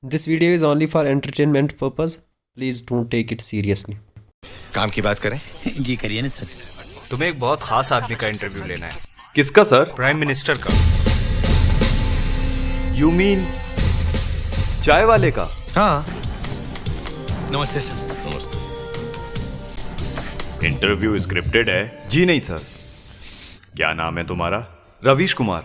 This video is only for entertainment purpose. Please don't take it seriously. काम की बात करें? जी करिए ना सर। तुम्हें एक बहुत खास आदमी का इंटरव्यू लेना है। किसका सर? प्राइम मिनिस्टर का। यू मीन चाय वाले का? हाँ नमस्ते सर। नमस्ते। इंटरव्यू स्क्रिप्टेड है? जी नहीं सर। क्या नाम है तुम्हारा? रवीश कुमार।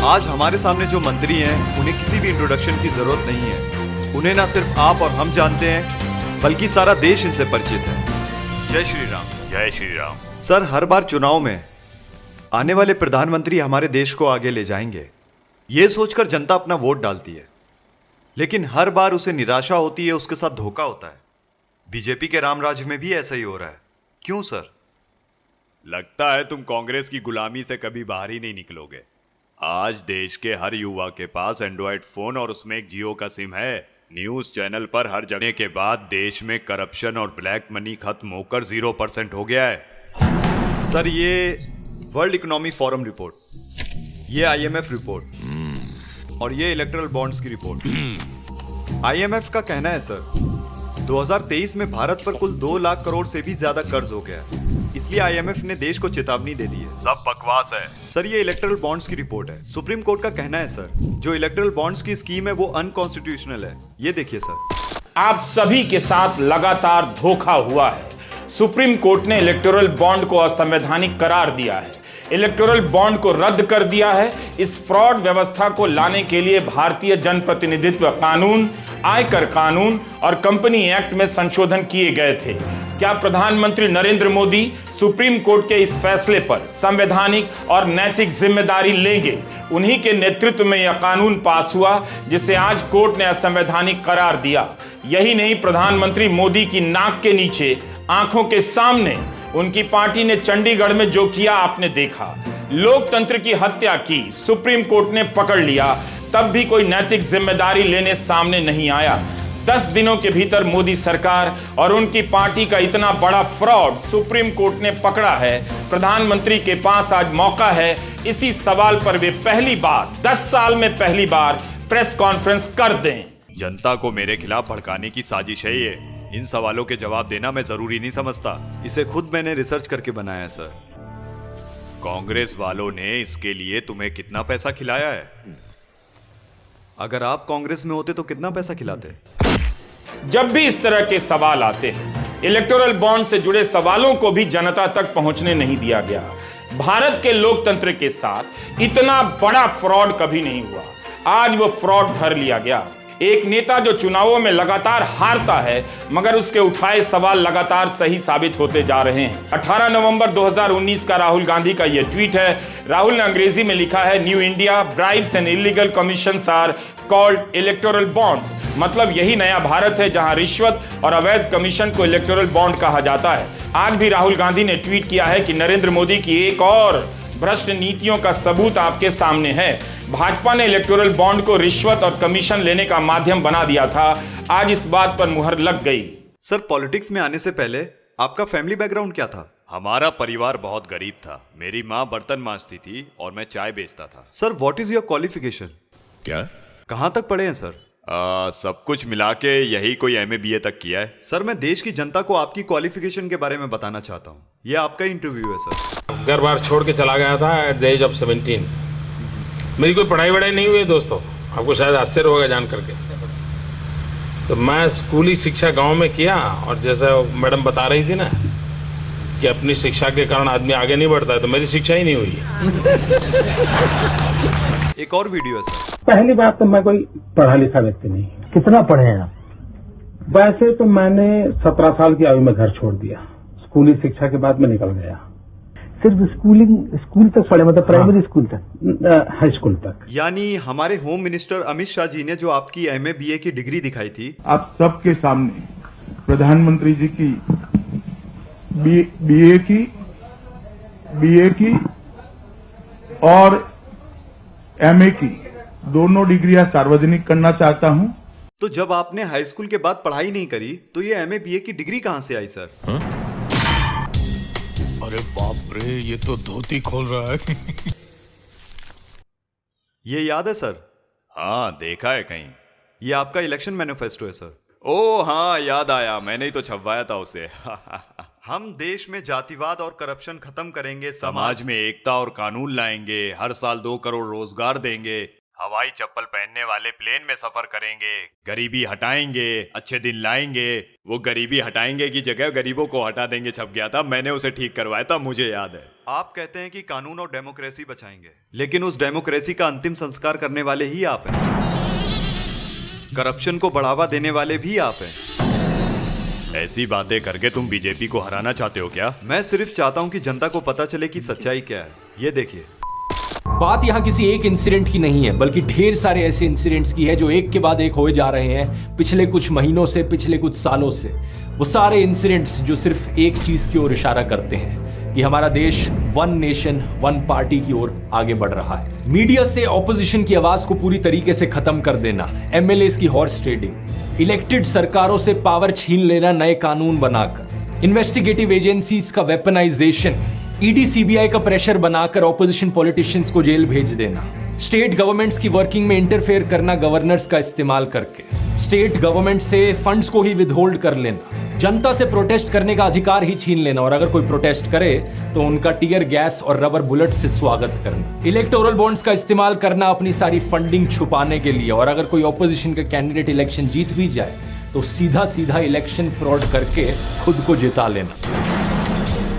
आज हमारे सामने जो मंत्री हैं उन्हें किसी भी इंट्रोडक्शन की जरूरत नहीं है। उन्हें ना सिर्फ आप और हम जानते हैं बल्कि सारा देश इनसे परिचित है। जय श्री राम। जय श्री राम। सर, हर बार चुनाव में आने वाले प्रधानमंत्री हमारे देश को आगे ले जाएंगे, ये सोचकर जनता अपना वोट डालती है, लेकिन हर बार उसे निराशा होती है, उसके साथ धोखा होता है। बीजेपी के रामराज में भी ऐसा ही हो रहा है। क्यों सर? लगता है तुम कांग्रेस की गुलामी से कभी बाहर ही नहीं निकलोगे। आज देश के हर युवा के पास एंड्रॉयड फोन और उसमें एक जियो का सिम है। न्यूज चैनल पर हर जगह के बाद देश में करप्शन और ब्लैक मनी खत्म होकर 0% हो गया है। सर, ये वर्ल्ड इकोनॉमिक फोरम रिपोर्ट, ये आईएमएफ रिपोर्ट और ये इलेक्टोरल बॉन्ड्स की रिपोर्ट। आईएमएफ का कहना है सर 2023 में भारत पर कुल 2 लाख करोड़ से भी ज्यादा कर्ज हो गया है। इसलिए आईएमएफ ने देश को चेतावनी दे दी है। सब बकवास है। सर, ये इलेक्टोरल बॉन्ड्स की रिपोर्ट है। सुप्रीम कोर्ट का कहना है सर जो इलेक्टोरल बॉन्ड्स की स्कीम है वो अनकॉन्स्टिट्यूशनल है। ये देखिए सर। आप सभी के साथ लगातार धोखा हुआ है। सुप्रीम कोर्ट ने इलेक्टोरल बॉन्ड को असंवैधानिक करार दिया है, इलेक्टोरल बॉन्ड को रद्द कर दिया है। इस फ्रॉड व्यवस्था को लाने के लिए भारतीय जनप्रतिनिधित्व कानून, आयकर कानून और कंपनी एक्ट में संशोधन किए गए थे। क्या प्रधानमंत्री नरेंद्र मोदी सुप्रीम कोर्ट के इस फैसले पर संवैधानिक और नैतिक जिम्मेदारी लेंगे? उन्हीं के नेतृत्व में यह कानून पास हुआ जिसे आज कोर्ट ने असंवैधानिक करार दिया। यही नहीं, प्रधानमंत्री मोदी की नाक के नीचे, आंखों के सामने उनकी पार्टी ने चंडीगढ़ में जो किया आपने देखा। लोकतंत्र की हत्या की, सुप्रीम कोर्ट ने पकड़ लिया, तब भी कोई नैतिक जिम्मेदारी लेने सामने नहीं आया। 10 दिनों के भीतर मोदी सरकार और उनकी पार्टी का इतना बड़ा फ्रॉड सुप्रीम कोर्ट ने पकड़ा है। प्रधानमंत्री के पास आज मौका है इसी सवाल पर वे पहली बार 10 साल में पहली बार प्रेस कॉन्फ्रेंस कर दें। जनता को मेरे खिलाफ भड़काने की साजिश है ये। इन सवालों के जवाब देना मैं जरूरी नहीं समझता। इसे खुद मैंने रिसर्च करके बनाया है सर। कांग्रेस वालों ने इसके लिए तुम्हें कितना पैसा खिलाया है? अगर आप कांग्रेस में होते तो कितना पैसा खिलाते? जब भी इस तरह के सवाल आते हैं, इलेक्टोरल बॉन्ड से जुड़े सवालों को भी जनता तक पहुंचने नहीं दिया गया। भारत के लोकतंत्र के साथ इतना बड़ा फ्रॉड कभी नहीं हुआ। आज वो फ्रॉड धर लिया गया। एक नेता जो चुनावों में लगातार हारता है मगर उसके उठाए सवाल लगातार सही साबित होते जा रहे हैं। 18 नवंबर 2019 का राहुल गांधी का यह ट्वीट है। राहुल ने अंग्रेजी में लिखा है, new India bribes and illegal commissions are called electoral bonds. मतलब यही नया भारत है जहां रिश्वत और अवैध कमीशन को इलेक्टोरल बॉन्ड कहा जाता है। आज भी राहुल गांधी ने ट्वीट किया है कि नरेंद्र मोदी की एक और भ्रष्ट नीतियों का सबूत आपके सामने है। भाजपा ने इलेक्टोरल बॉन्ड को रिश्वत और कमीशन लेने का माध्यम बना दिया था। आज इस बात पर मुहर लग गई। सर, पॉलिटिक्स में आने से पहले आपका फैमिली बैकग्राउंड क्या था? हमारा परिवार बहुत गरीब था। मेरी माँ बर्तन मांजती थी और मैं चाय बेचता था। Sir, what is your qualification? क्या? कहां तक पढ़े हैं सर? सब कुछ मिला के यही कोई MA BA तक किया है। सर, मैं देश की जनता को आपकी क्वालिफिकेशन के बारे में बताना चाहता हूँ। यह आपका इंटरव्यू है सर। घर बार छोड़ के चला गया था एट द एज ऑफ 17। मेरी कोई पढ़ाई वढ़ाई नहीं हुई दोस्तों, आपको शायद आश्चर्य होगा जान करके। तो मैं स्कूली शिक्षा गांव में किया, और जैसे मैडम बता रही थी ना कि अपनी शिक्षा के कारण आदमी आगे नहीं बढ़ता है, तो मेरी शिक्षा ही नहीं हुई। एक और वीडियो है सर। पहली बात तो मैं कोई पढ़ा लिखा व्यक्ति नहीं। कितना पढ़े हैं आप? वैसे तो मैंने 17 साल की आयु में घर छोड़ दिया। स्कूली शिक्षा के बाद मैं निकल गया। सिर्फ स्कूल तक पढ़े, मतलब प्राइमरी स्कूल तक? हाई स्कूल तक। यानी हमारे होम मिनिस्टर अमित शाह जी ने जो आपकी MA BA की डिग्री दिखाई थी, आप सबके सामने प्रधानमंत्री जी की बीए की और MA की दोनों डिग्रियां सार्वजनिक करना चाहता हूं। तो जब आपने हाई स्कूल के बाद पढ़ाई नहीं करी तो ये MA BA की डिग्री कहां से आई सर? अरे बाप रे, ये तो धोती खोल रहा है। ये याद है सर? हाँ, देखा है कहीं। ये आपका इलेक्शन मैनिफेस्टो है सर। ओ हाँ, याद आया, मैंने ही तो छपवाया था उसे। हम देश में जातिवाद और करप्शन खत्म करेंगे, समाज में एकता और कानून लाएंगे, हर साल 2 करोड़ रोजगार देंगे, हवाई चप्पल पहनने वाले प्लेन में सफर करेंगे, गरीबी हटाएंगे, अच्छे दिन लाएंगे। वो गरीबी हटाएंगे की जगह गरीबों को हटा देंगे छप गया था, मैंने उसे ठीक करवाया था, मुझे याद है। आप कहते हैं कि कानून और डेमोक्रेसी बचाएंगे, लेकिन उस डेमोक्रेसी का अंतिम संस्कार करने वाले ही आप हैं। करप्शन को बढ़ावा देने वाले भी आप हैं। ऐसी बातें करके तुम बीजेपी को हराना चाहते हो क्या? मैं सिर्फ चाहता हूं कि जनता को पता चले कि सच्चाई क्या है। ये देखिए, बात यहाँ किसी एक इंसिडेंट की नहीं है, बल्कि ढेर सारे ऐसे इंसिडेंट्स की है जो एक के बाद एक होए जा रहे हैं पिछले कुछ महीनों से, पिछले कुछ सालों से। वो सारे इंसिडेंट्स जो सिर्फ एक चीज की ओर इशारा करते हैं कि हमारा देश वन नेशन वन पार्टी की ओर आगे बढ़ रहा है। मीडिया से ऑपोजिशन की आवाज को पूरी तरीके से खत्म कर देना, एमएलएस की हॉर्स ट्रेडिंग, इलेक्टेड सरकारों से पावर छीन लेना नए कानून बनाकर, इन्वेस्टिगेटिव एजेंसीज का वेपनाइजेशन, ईडी सीबीआई का प्रेशर बनाकर ऑपोजिशन पॉलिटिशियंस को जेल भेज देना, स्टेट गवर्नमेंट्स की वर्किंग में इंटरफेयर करना गवर्नर्स का इस्तेमाल करके, स्टेट गवर्नमेंट से फंड्स को ही विदहोल्ड कर लेना, जनता से प्रोटेस्ट करने का अधिकार ही छीन लेना और अगर कोई प्रोटेस्ट करे तो उनका टीयर गैस और रबर बुलेट से स्वागत करना, इलेक्टोरल बॉन्ड्स का इस्तेमाल करना अपनी सारी फंडिंग छुपाने के लिए, और अगर कोई ऑपोजिशन का कैंडिडेट इलेक्शन जीत भी जाए तो सीधा सीधा इलेक्शन फ्रॉड करके खुद को जिता लेना।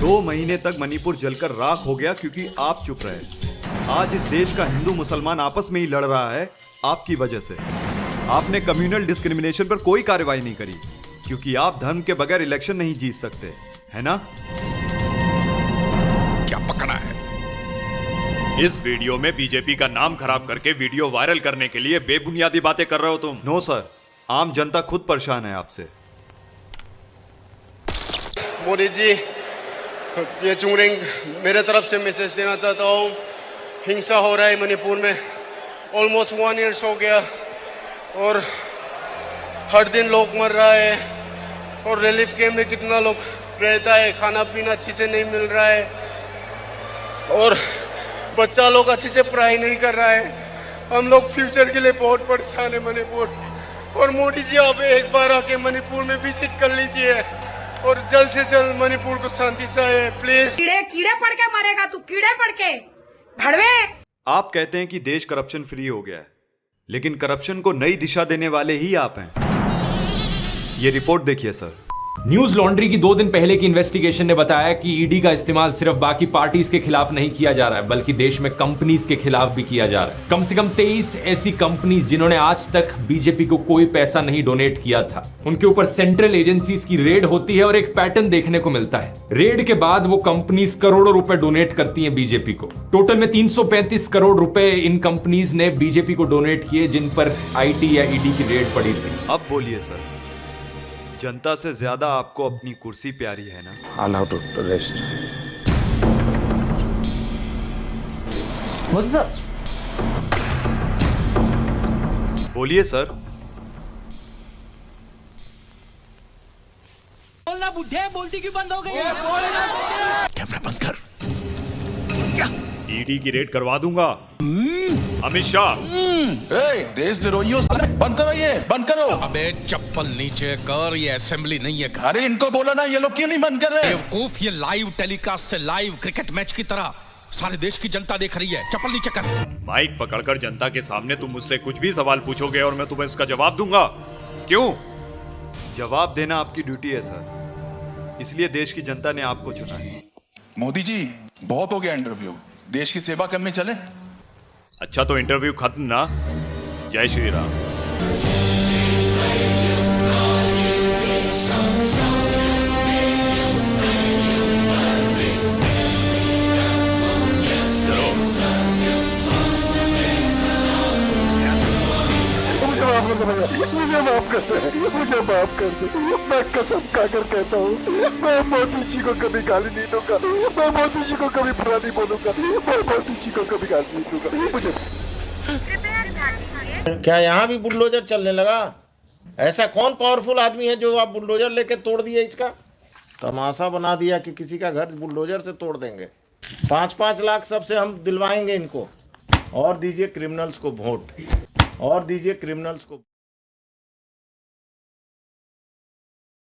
2 महीने तक मणिपुर जलकर राख हो गया क्योंकि आप चुप रहे। आज इस देश का हिंदू मुसलमान आपस में ही लड़ रहा है आपकी वजह से। आपने कम्युनल डिस्क्रिमिनेशन पर कोई कार्रवाई नहीं करी क्योंकि आप धर्म के बगैर इलेक्शन नहीं जीत सकते, है ना? क्या पकड़ा है? इस वीडियो में बीजेपी का नाम खराब करके वीडियो वायरल करने के लिए बेबुनियादी बातें कर रहे हो तुम। नो सर, आम जनता खुद परेशान है आपसे। मोदी जी, ये चूरिंग मेरे तरफ से मैसेज देना चाहता हूँ। हिंसा हो रहा है मणिपुर में, ऑलमोस्ट 1 ईयर हो गया और हर दिन लोग मर रहा है और रिलीफ कैंप में कितना लोग रहता है, खाना पीना अच्छे से नहीं मिल रहा है और बच्चा लोग अच्छे से पढ़ाई नहीं कर रहा है। हम लोग फ्यूचर के लिए बहुत परेशान है मणिपुर। और मोदी जी, आप एक बार आके मणिपुर में विजिट कर लीजिए और जल्द से जल्द मणिपुर को शांति चाहिए, प्लीज। कीड़े पड़ के मरेगा तू, कीड़े पड़ के भड़वे। आप कहते हैं कि देश करप्शन फ्री हो गया है, लेकिन करप्शन को नई दिशा देने वाले ही आप हैं। ये रिपोर्ट देखिए सर। न्यूज लॉन्ड्री की 2 दिन पहले की इन्वेस्टिगेशन ने बताया कि ईडी का इस्तेमाल सिर्फ बाकी पार्टीज के खिलाफ नहीं किया जा रहा है, बल्कि देश में कंपनीज के खिलाफ भी किया जा रहा है। कम से कम 23 ऐसी कंपनीज जिन्होंने आज तक बीजेपी को कोई पैसा नहीं डोनेट किया था, उनके ऊपर सेंट्रल एजेंसीज की रेड होती है और एक पैटर्न देखने को मिलता है। रेड के बाद वो कंपनीज करोड़ों रुपए डोनेट करती हैं बीजेपी को। टोटल में 335 करोड़ रुपए इन कंपनीज ने बीजेपी को डोनेट किए जिन पर आईटी या ईडी की रेड पड़ी थी। अब बोलिए सर, जनता से ज्यादा आपको अपनी कुर्सी प्यारी है ना? Allow to rest. What's up? बोलिए सर। बोलना बुढ़े, बोलती क्यों बंद हो गई? कैमरा बंद कर। ईडी की रेड करवा दूंगा। अमित शाह, देशद्रोहियों, बंद करो, ये बंद करो। अबे चप्पल नीचे कर, ये असेंबली नहीं है। अरे इनको बोलो ना, ये लोग क्यों नहीं बंद कर रहे? बेवकूफ, ये लाइव टेलीकास्ट से लाइव क्रिकेट मैच की तरह सारे देश की जनता देख रही है। चप्पल नीचे कर। माइक पकड़कर जनता के सामने तुम मुझसे कुछ भी सवाल पूछोगे और मैं तुम्हें उसका जवाब दूंगा। क्यों? जवाब देना आपकी ड्यूटी है सर, इसलिए देश की जनता ने आपको चुना है। मोदी जी, बहुत हो गया इंटरव्यू, देश की सेवा करने चले। अच्छा तो इंटरव्यू खत्म ना। जय श्री राम। मुझे माफ कर दे, मुझे माफ कर दे। मैं कसम खाकर कहता हूँ, मैं मोदी जी को कभी गाली नहीं दूंगा, मैं मोदी जी को कभी बुरा नहीं बोलूंगा, मैं मोदी जी को कभी गाली नहीं दूंगा। मुझे क्या यहाँ भी बुलडोजर चलने लगा? ऐसा कौन पावरफुल आदमी है जो आप बुलडोजर लेके तोड़ दिए? इसका तमाशा बना दिया कि किसी का घर बुलडोजर से तोड़ देंगे। 5-5 लाख सबसे हम दिलवाएंगे इनको। और दीजिए क्रिमिनल्स को वोट, और दीजिए क्रिमिनल्स को